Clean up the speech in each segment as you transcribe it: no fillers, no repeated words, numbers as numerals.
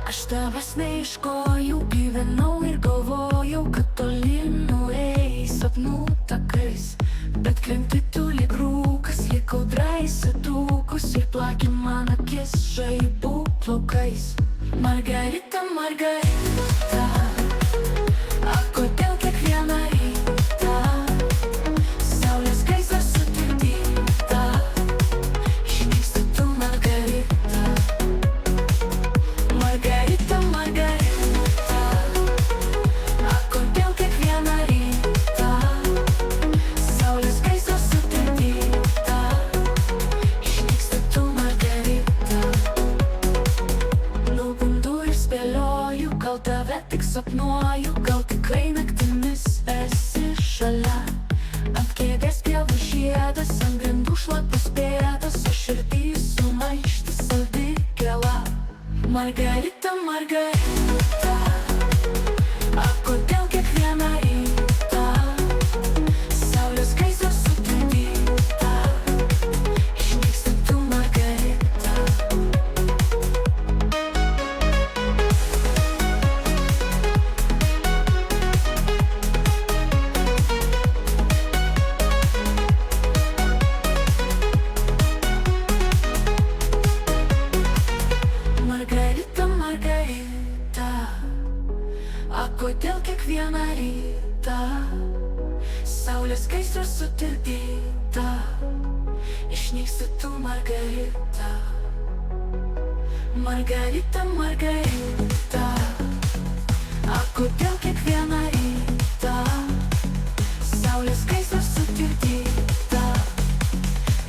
Aš tavęs neieškojau, gyvenau ir galvojau, kad toli nueis sapnų takais. Bet krenti tu lyg rūkas, lyg audra įsidūkus ir plaki man akis žaibų plaukais. Margarita, Margarita, a kodėl kiekvieną rytą saulės gaisras sutirpdyta išnyksti tu, Margarita. Margarita, Margarita, a kodėl kiekvieną rytą saulės gaisras sutirpdyta išnyksti tu, Margarita. Nubundu ir spėlioju, gal tave tik sapnuoju, gal tikrai naktimis esi šalia. Ant kėdės pievų žiedas, ant grindų šlapias pėdas, o širdį sumaištis saldi gėla. Margarita, Margarita, a kodėl kiekvieną rytą saulės gaisras sutirpdyta išnyksti tu, Margarita. Margarita, Margarita, a kodėl kiekvieną rytą saulės gaisras sutirpdyta išnyksti tu, Margarita. Margarita, Margarita, a kodėl kiekvieną rytą saulės gaisras sutirpdyta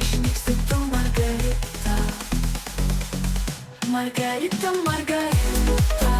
išnyksti tu, Margarita. Margarita, Margarita.